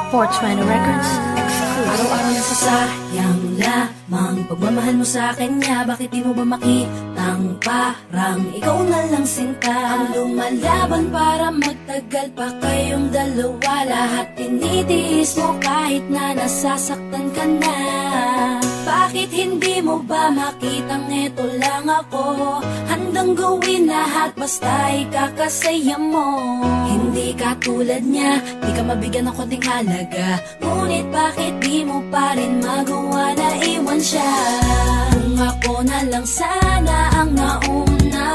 420 Records exclusive. Araw-araw nasasayang lamang pagmamahal mo sa kanya. Bakit di mo ba makitang parang ikaw na lang sinta ang lumalaban para magtagal pa kayong dalawa? Lahat tinitiis mo kahit na nasasaktan ka na. Bakit hindi mo ba makitang eto lang ako? Handang gawin lahat basta ikakasaya mo. Hindi ka tulad niya, di ka mabigyan ng konting halaga. Ngunit bakit di mo pa rin magawa na iwan siya? Kung ako na lang sana ang nauna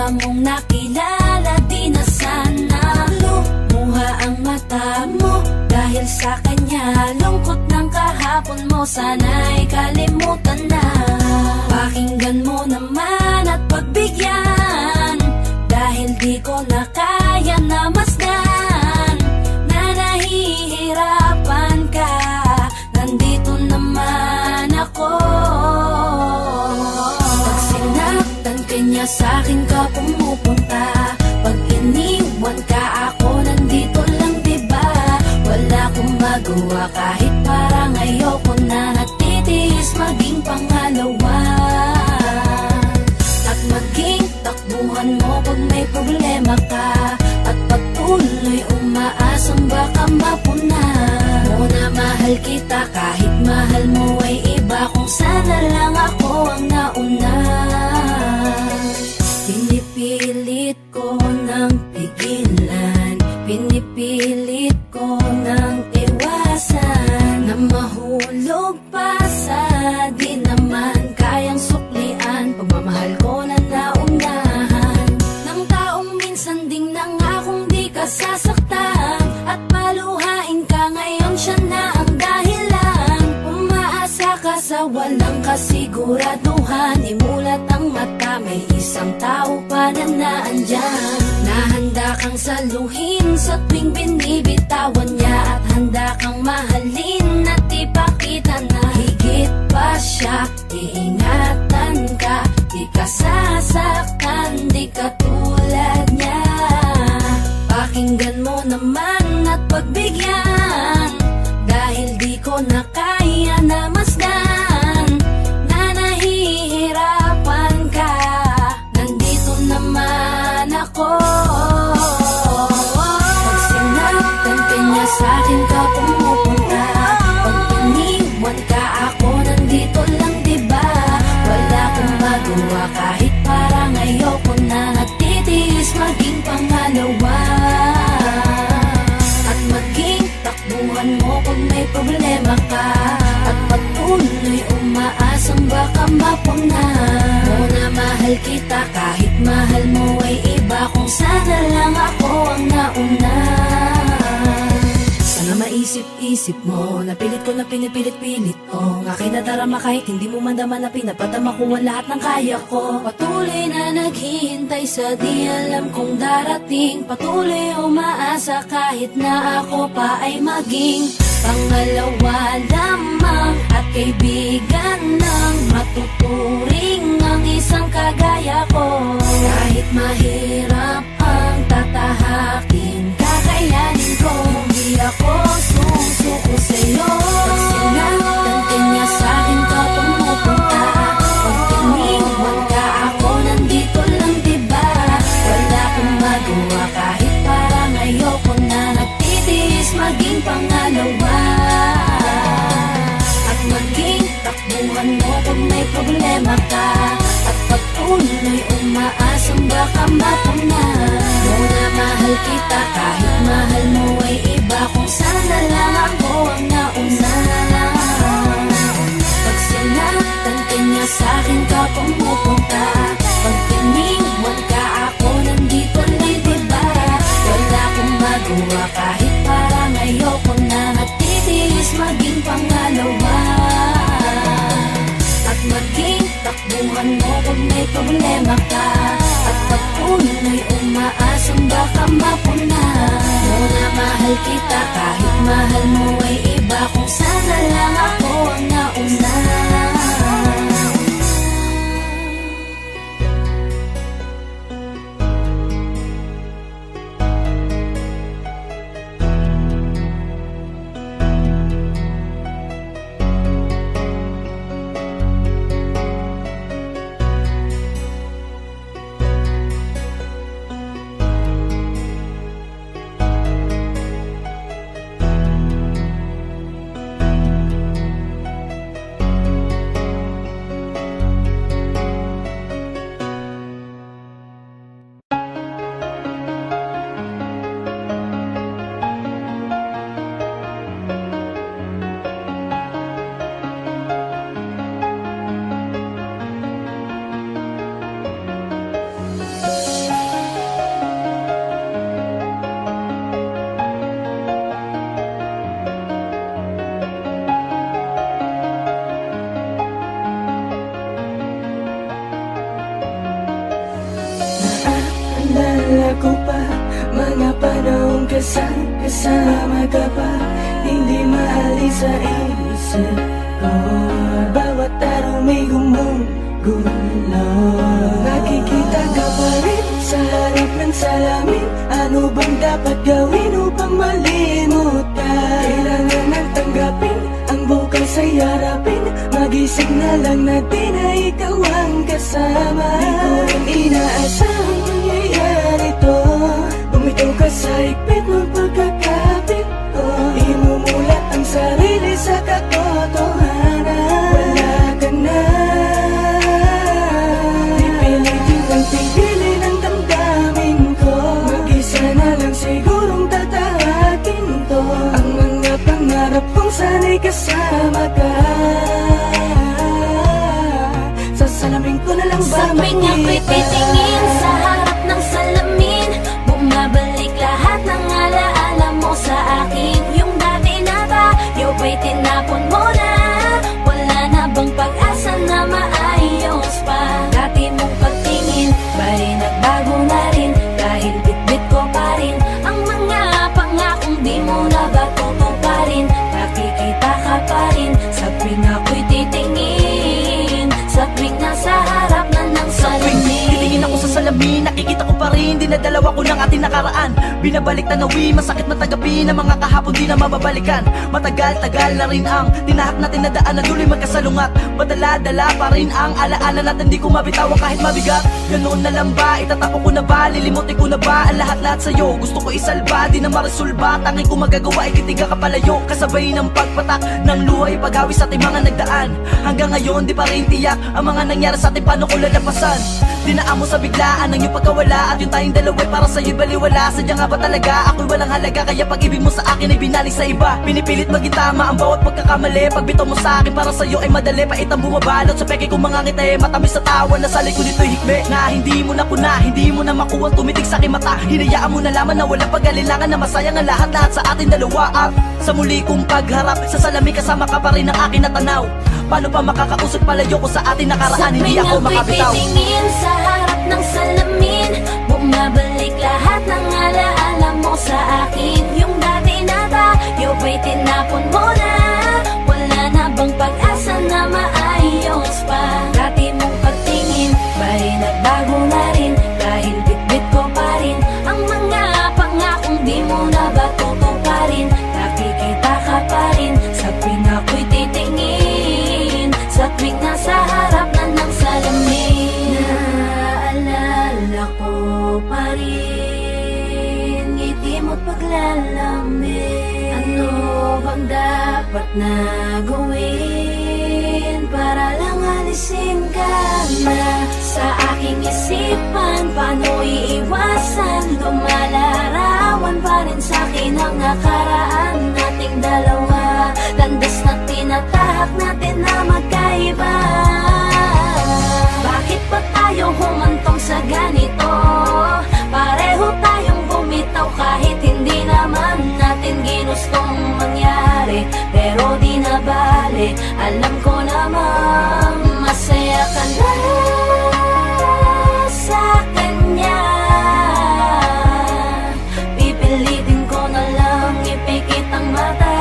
mong nakilala, di na sana lumuha ang mata mo dahil sa kanya. Lungkot ng kahapon mo, sana'y kalimutan na. Pakinggan mo naman at pagbigyan, dahil di ko na kaya na masdan na nahihirapan ka. Nandito naman ako. Pag sinaktan ka niya, sa'kin ka pumupunta. Pag iniwan ka, ako nandito lang, diba? Wala akong magawa kahit parang ayoko na. Natitiis maging pangalawa at maging takbuhan mo pag may problema ka. At patuloy umaasang baka mapuna mo na mahal kita kahit mahal mo ay iba. Kung sana lang ako ang nauna. Pinipilit ko ng pigilan, pinipilit ko ng iwasan, na mahulog pa sa di naman kayang suklian. Pagmamahal ko na naunahan ng taong minsan ding nangakong di ka sasaktan. At paluhain ka ngayon, siya na ang dahilan. Umaasa ka sa walang kasiguraduhan. Imulat ang mata, may isang tao pa na naandyan. Nahanda kang saluhin sa tuwing binibitawan niya. At handa kang mahalin at ipakita na higit pa siya. Iingatan ka, di ka sasaktan, di ka tulad niya. Pakinggan mo naman at pagbigyan, dahil di ko na kaya na masdan na nahihirapan ka. Nandito naman ako. Pag sinaktan ka niya, sa'kin ka pumupunta. Pag iniwan ka, ako nandito lang, diba? Wala akong magawa kahit parang ayoko na. Natitiis maging pangalawa at maging takbuhan mo pag may problema ka. At patuloy umaasang baka mapuna mo na mahal kita kahit mahal mo ay iba. Kung sana lang ako ang nauna. Sana maisip-isip mo, napilit ko na pinipilit-pilit ko. Ang aking nadarama kahit hindi mo mandama na pinapadama ko ang lahat ng kaya ko. Patuloy na naghihintay sa di alam kung darating. Patuloy umaasa kahit na ako pa ay maging pangalawa lamang. At kaibigan ng matuturing ang isang kagaya ko. Kahit mahirap ang tatahakin, kakayanin ko. Hindi ako susuko sa'yo. Pag sinaktan ka niya, sa'kin ka pumupunta. Pag iniwan ka, ako nandito lang, diba? Wala akong magawa kahit parang ayoko na. Nagtitiis maging pangalawa at maging takbuhan mo pag may problema ka. At patuloy umaasang baka mapuna mo na mahal kita kahit mahal mo ay iba. Kung sana lang ako ang nauna. Pag sinaktan ka niya, sa'kin ka pumupunta. Pag iniwan ka, ako nandito lang, diba? Wala akong magawa kahit parang ayoko na. Natitiis maging pangalawa at maging takbuhan mo pag may problema ka. At patuloy umaasang baka mapuna mo na mahal kita kahit mahal mo ay iba. Kung sana lang ako ang nauna. mga panahong kasama ka pa, hindi maalis sa isip ko. Bawat araw may gumugulo. Nakikita ka pa rin sa harap ng salamin. Ano bang dapat gawin upang malimot ka? Kailangan nang tanggapin ang bukas ay harapin. Magising na lang na di na ikaw ang kasama. Di ko rin inaasahang mangyayari to. Bumitaw ka sa higpit ng pagkakapit ko. Imumulat ang sarili sa katotohanan. Wala ka na, pipilitin kang tigilin ang damdamin ko. Mag-isa na lang sigurong tatahakin to. Ang mga pangarap kong sana'y kasama ka. Sasalamin ko na lang ba Sa tuwing ako'y titingin sa harap ng salamin, bumabalik lahat ng alaala mo sa akin. Yung dati na tayo ba'y tinapon mo na? Wala na bang pag-asa na maayos pa? Dati mong pagtingin ba'y nagbago na rin? Dahil bitbit ko pa rin ang mga pangakong di mo na ba tutuparin? Nakikita ka pa rin sa tuwing ako'y titingin, sa tuwing nasa harap na ng salamin. Titingin ako sa salamin, nakikita ko pa rin dinadalawa ko ng ating nakaraan. Binabalik tanawin, masakit matagapin ang mga kahapon di na mababalikan. Matagal-tagal na rin ang tinahak natin na daan na duloy magkasalungat. Madala-dala pa rin ang alaala natin, di ko mabitawan kahit mabigat. Ganoon na lang ba, itatapon ko na ba, lilimutin ko na ba ang lahat-lahat sa'yo? Gusto ko isalba, di na maresolba, tanging ko magagawa, ikitiga ka palayo. Kasabay ng pagpatak ng luhay, paghawi sa ating mga nagdaan. Hanggang ngayon di pa rin tiyak ang mga nangyari sa ating, paano ko lalapasan? Dinaan mo sa biglaan ang iyong pagkawala, at yung tayong dalawa'y para sa'yo'y baliwala. Sadya nga ba talaga ako'y walang halaga, kaya pag-ibig mo sa akin ay binalik sa iba? Pinipilit maging tama ang bawat pagkakamali, pagbitaw mo sa akin para sa'yo ay madali. Paitang bumabalot sa peke kong mga ngiti, matamis sa tawa na sa likod nito'y hikme. Na hindi mo na kuna, hindi mo na makuha tumitig sa aking mata. Hinayaan mo na lamang na walang pag-alilangan, na masayang ang lahat-lahat sa ating dalawa. At sa muli kong pagharap sa salamin, kasama ka pa rin ang akin na tanaw. Paano pa makakausap palayo ko sa ating nakaraan, hindi ako makabitaw. Sa tuwing ako'y titingin sa harap ng salamin, bumabalik lahat ng alaala mo sa akin. Yung dati na tayo ba'y tinapon mo na? Wala na bang pag-asa na maayos pa? Dati mong pagtingin ba'y nagbago na rin? Dahil bitbit ko pa rin ang mga pangakong di mo na ba tutuparin? Nakikita ka pa rin sa tuwing ako'y titingin, sa tuwing nasa harap na ng salamin. Naalala ko pa rin ngiti mo't paglalamig. Ano bang dapat na gawin para lang alisin ka na sa aking isipan? Paano iiwasan? Lumalarawan pa rin sa'kin ang nakaraan nating dalawa. Landas na tinatahak natin na magkaiba. Bakit ba tayo humantong sa ganito? Pareho tayong bumitaw kahit hindi naman natin ginustong mangyari. Pero di na bale, alam ko namang masaya ka na sa kanya. Pipilitin ko na lang ipikit ang mata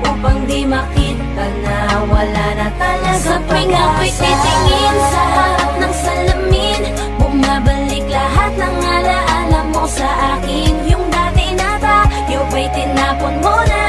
upang di makita na wala na talaga sa tuwing ako'y titingin sa harap ng salamin, bumabalik lahat ng alaala mo sa akin. Yung dati na tayo ba'y tinapon mo na?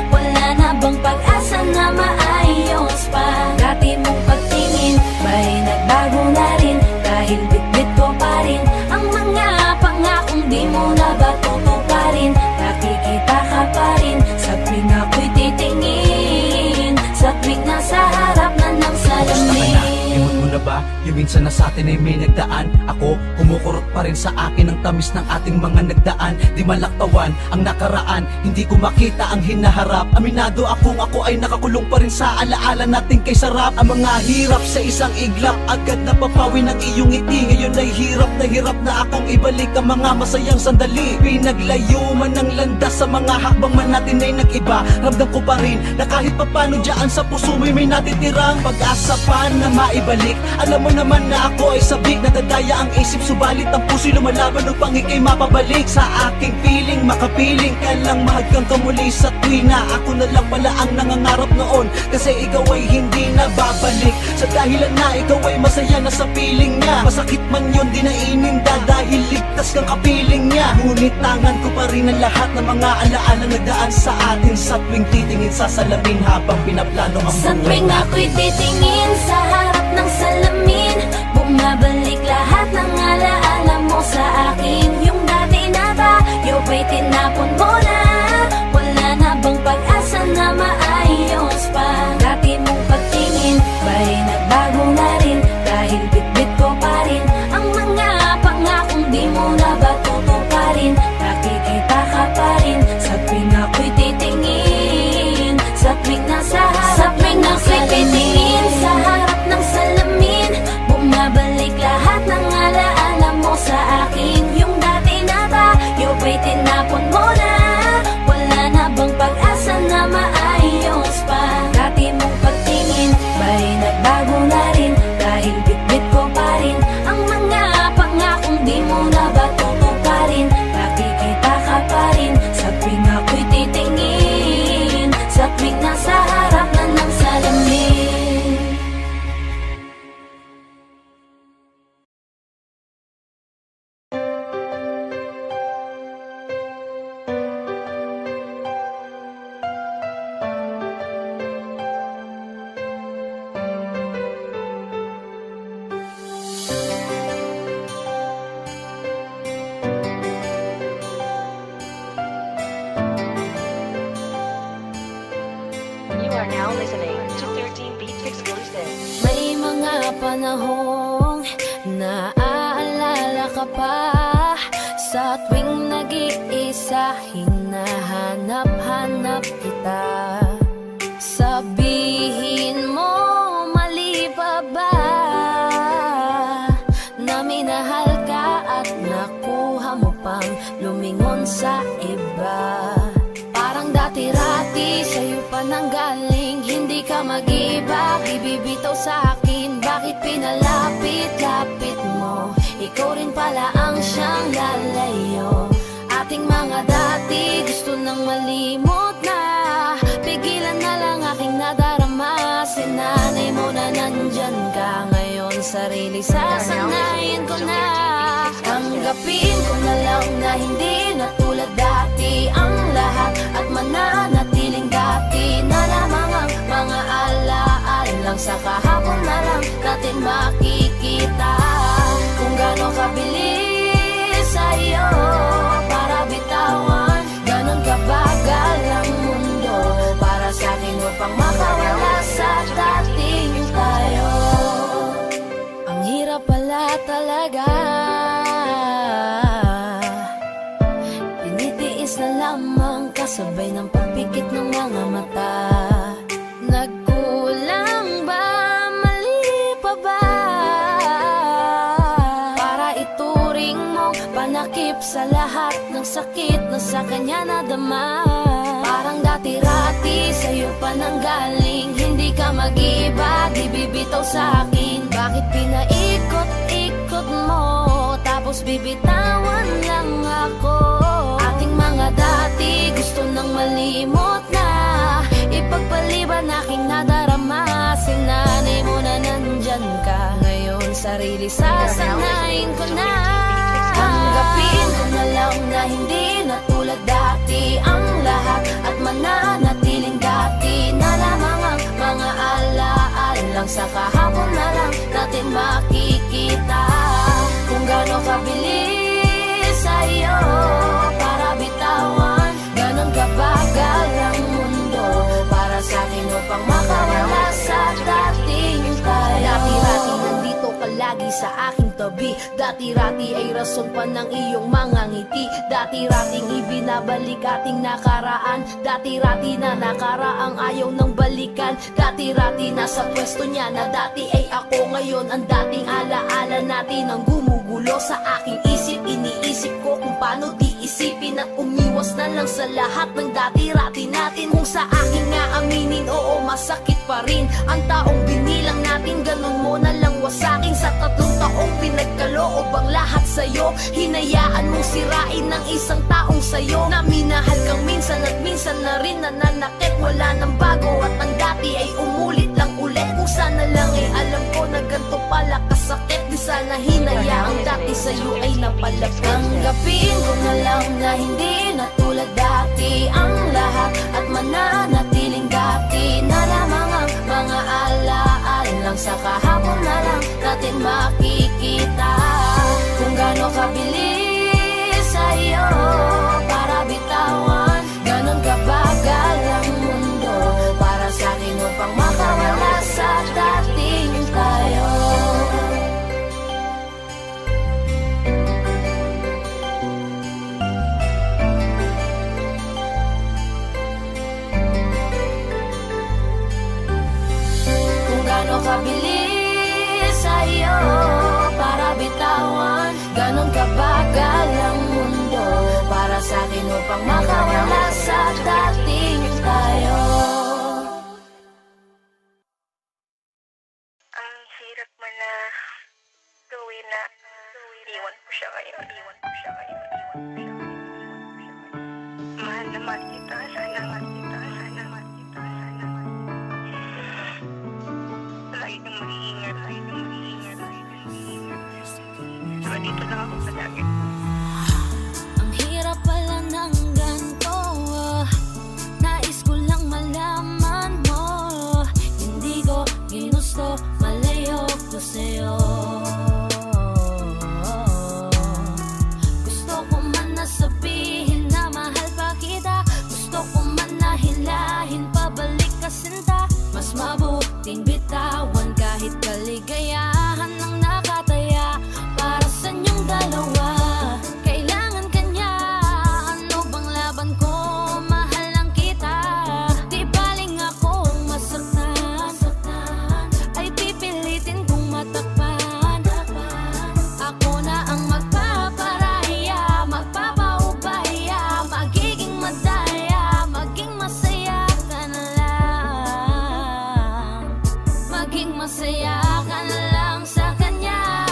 Wala na bang pag-asa na maayos pa? Dati mong pagtingin ba'y nagbago na rin? Dahil bitbit ko pa rin ang mga pangakong di mo na ba tutuparin? Nakikita ka pa rin sa tuwing ako'y titingin, sa tuwing nasa harap na ng salamin. Limot mo na ba? Yung minsan na sa atin ay may nagdaan. Ako, kumukurot pa rin sa akin ang tamis ng ating mga nagdaan. Di malaktawan ang nakaraan, hindi ko makita ang hinaharap. Aminado akong ako ay nakakulong pa rin sa alaala natin kay sarap. Ang mga hirap sa isang iglap, agad napapawi ng iyong ngiti. Ngayon ay hirap na akong ibalik ang mga masayang sandali. Pinaglayo man ng landas sa mga hakbang man natin ay nag-iba. Ramdam ko pa rin na kahit papano dyan sa puso may natitirang pag-asa pa na maibalik ang Alam mo naman na ako ay sabik, nadadaya ang isip, subalit ang puso'y lumalaban upang ika'y mapabalik sa aking piling. Makapiling ka lang, mahagkang kamuli sa tuwi na ako na lang pala ang nangangarap noon, kasi ikaw ay hindi na babalik. Sa dahilan na ikaw ay masaya na sa piling niya, masakit man yun di na ininda dahil ligtas kang kapiling niya. Ngunit tangan ko pa rin ang lahat ng mga alaala nagdaan sa atin sa tuwing titingin sa salamin habang pinaplano ang Sa buhay tuwing natin. ako'y titingin sa harap ng salamin, bumabalik lahat ng alaala mo sa akin. Yung dati na tayo ba'y tinapon mo na? Wala na bang pag-asa na maayos pa? Dati mong pagtingin ba'y nagbago na rin? Dahil bitbit ko pa rin ang mga pangakong di mo na ba tutuparin? Nakikita ka pa rin sa tuwing ako'y titingin, sa tuwing nasa harap ako'y titingin sa harap ng salamin, bumabalik lahat ng alaala mo sa akin. Yung dati na tayo ba'y tinapon mo na? Wala na bang pag-asa na maayos pa? Dati mong pagtingin ba'y nagbago na rin? Dahil bitbit ko pa rin ang mga pangakong di mo na ba tutuparin? Nakikita ka pa rin sa tuwing ako'y titingin, sa tuwing nasa harap na ng salamin. You are now listening to 13 Beats Exclusive. May mga panahong naaalala ka pa, sa tuwing nag-iisa hinahanap-hanap kita. Sabihin mo, mali pa ba na minahal ka at nakuha mo pang lumingon sa iba? Parang dati-rati sa'yo pa nanggaling, hindi ka mag-iba, ibibitaw sa akin. Bakit pinalapit-lapit mo? Ikaw rin pala ang siyang lalayo. Ating mga dati gusto nang malimot na, pigilan na lang aking nadarama. Sinanay mo na nandyan ka ngayon, sarili sasanayin ko na. Tanggapin ko na lang na hindi na tulad dati ang lahat, at mananatiling dati na lamang ang mga alaalang sa kahapon na lang natin makikita. Kung gano'ng kabilis sa'yo para bitawan, gano'n kabagal ang mundo para sa'kin upang makawala sa dating tayo. Ang hirap pala talaga, tinitiis na lamang kasabay ng pagpikit ng mga mata. Nagkulang ba, mali pa ba, para ituring mong panakip sa lahat ng sakit na sa kanya nadama? Parang dati-rati sa'yo pa nanggaling, hindi ka mag-iba, di bibitaw sa akin. Bakit pinaikot-ikot mo, tapos bibitawan lang ako? Ating mga dati gusto nang malimot na, ipagpaliban aking nadarama. Sinanay mo na nandyan ka ngayon, sarili sasanayin ko na. Tanggapin ko na lang na hindi na tulad dati ang lahat, at mananatiling dati na lamang ang mga alaalang sa kahapon na lang natin makikita. Kung gano'ng kabilis sa'yo para bitawan, gano'n kabagal ang mundo para sa'kin upang makawala sa dating tayo. Dati-rati nandito ka lagi sa aking tabi, dati-rati ay rason pa ng iyong mga ngiti. Dati-rating ibinabalik ating nakaraan, dati-rati na nakaraang ayaw ng balikan. Dati-rati nasa pwesto niya na dati ay ako ngayon. Ang dating alaala natin ang gumugulo sa aking isip. Iniisip ko kung paano di isipin at umiwas na lang sa lahat ng dati-rati natin. Kung sa akin nga aminin, oo masakit pa rin ang taong binilang natin. Ganun mo na lang wasakin sa'yo. Hinayaan mong sirain ng isang taong sa'yo, na minahal kang minsan at minsan na rin nananakit. Wala nang bago at ang dati ay umulit lang ulit. Kung sana lang ay alam ko na ganito pala kasakit, di sana hinayaang dati sa'yo ay napalapit. Tanggapin ko na lang na hindi na tulad dati ang lahat, at mananatiling dati na lamang ang mga alaala lang. Sa kahapon na lang natin makikita kung gaano kabilis sa'yo para bitawan. Ganon kabagal ang mundo para sa'kin upang makawala sa dating tayo. Kung gaano kabilis sa'yo para bitawan. Ganon kabagal ang mundo para sa'kin upang makawala sa dating tayo. Ang hirap man na gawin na iwan ko siya ngayon. Mahal na mahal kita, sana mahal kita. Lagi kang mag-iingat. Saka dito lang ako palagi. Ang hirap pala ng ganito, nais ko lang malaman mo. Hindi ko ginusto, malayo ko sa'yo. Gusto ko man na sabihin na mahal pa kita, gusto ko man na hilahin pabalik ka sinta. Mas mabuting bitawan kahit kaligayahan ang nakataya para sa inyong dalawa. Kailangan kanya, ano bang laban ko? Mahal lang kita. Di baling akong masaktan, ay pipilitin kong matakpan. Ako na ang magpaparaya, magpapaubaya, magiging madaya, maging masaya ka na lang. Maging masaya ka na lang sa kanya.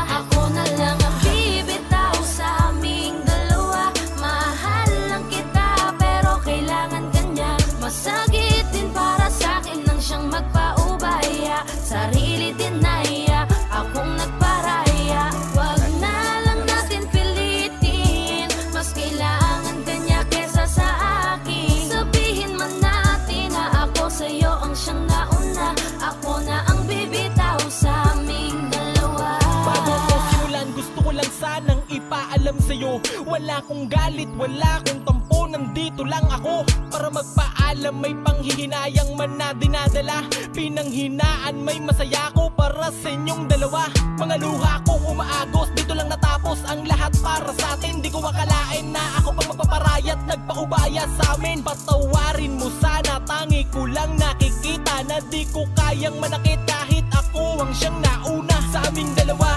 Ako na lang ang bibitaw sa aming dalawa. Mahal lang kita pero kailangan kanya. Masakit din para sa akin nang siyang magpaubaya. Sarili din naiya, akong nagparaya. Wag na lang natin pilitin, mas kailangan kanya kesa sa akin. Sabihin man natin na ako sa'yo ang siyang nauna. Ako na ang bibitaw sa aming dalawa. Bago ko simulan, gusto ko lang sanang ipaalam sa'yo, wala kong galit, wala kong tampo, nandito lang ako para magpaalam. May panghihinayang man na dinadala, pinanghinaan may masaya ko para sa inyong dalawa. Mga luha kong umaagos, dito lang natapos ang lahat para sa atin. Di ko akalain na ako pang magpaparayat, nagpaubaya sa amin. Patawarin mo sana, tangi ko lang nakikita na di ko kayang manakit kahit ako ang siyang nauna. Sa aming dalawa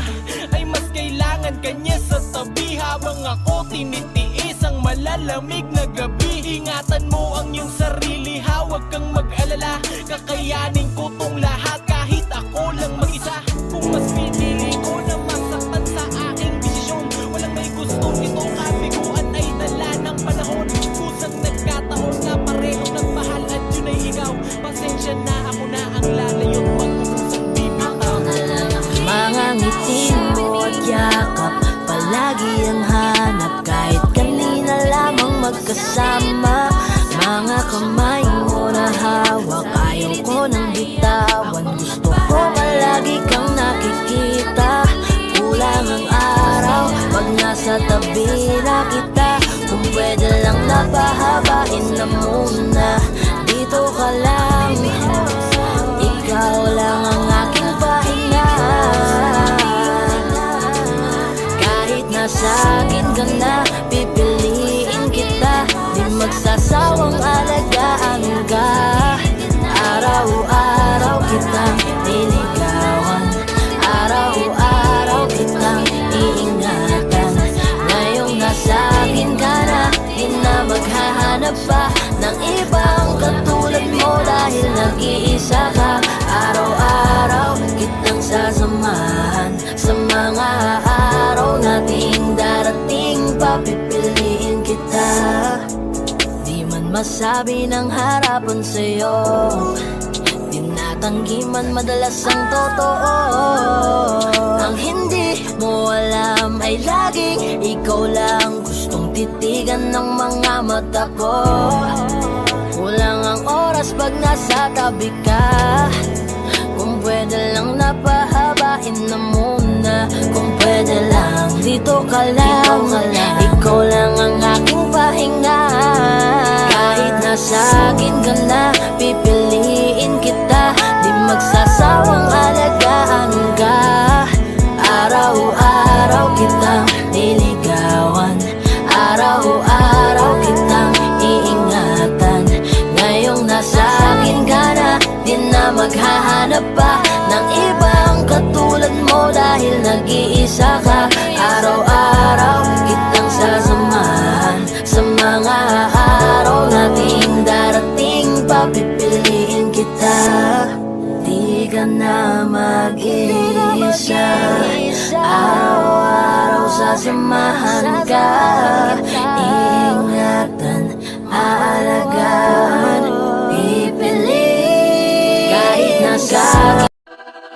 ay mas kailangan kanya sa tabi, habang ako tinitiis ang malalamig na gabi. Ingatan mo ang iyong sarili, huwag kang mag-alala, kakayanin ko tong lahat kahit ako lang mag-isa. Kung mas pinili ko na masaktan sa aking desisyon, walang may gustong ito kabiguan ay dala ng panahon. Kusang nagkataon na parehong nagmahal at yun ay ikaw. Pasensya na, ako na ang lalayo't mag-usang bibitaw. Mga ngiti mo at yakap, palagi ang hanap kahit kanina lamang magkasama. Mga kamay mo na hawak, ayaw ko nang bitawan. Gusto ko palagi kang nakikita. Kulang ang araw pag nasa tabi na kita. Kung pwede lang napahabain na muna, dito ka lang. Ikaw lang ang aking pahinga. Kahit nasa akin ka na, pipiliin kita. Di magsasawang alagaan ka. Araw-araw kitang niligawan, araw-araw kitang iingatan. Ngayong nasa akin ka na, di na maghahanap pa ng ibang katulad mo. masabi ng harapan sa'yo. Tinatanggi man madalas ang totoo. Ang hindi mo alam ay laging ikaw lang gustong titigan ng mga mata ko. Kulang ang oras pag nasa tabi ka. Kung pwede lang napahabain na muna. Kung pwede lang dito ka lang. Ikaw lang ang aking pahinga. Kahit nasa akin ka na, pipiliin kita. Di magsasawang alagaan ka. Araw-araw kitang niligawan. Araw-araw kitang iingatan. Ngayong nasa akin ka na, di na maghahanap pa ng ibang katulad mo dahil nag-iisa ka. Araw-araw kitang sasamahan sa mga araw nating darating. Papipiliin kita, di ka na mag-iisa. Araw-araw sasamahan ka. Ingatan, aalagaan, pipiliin kahit nasa akin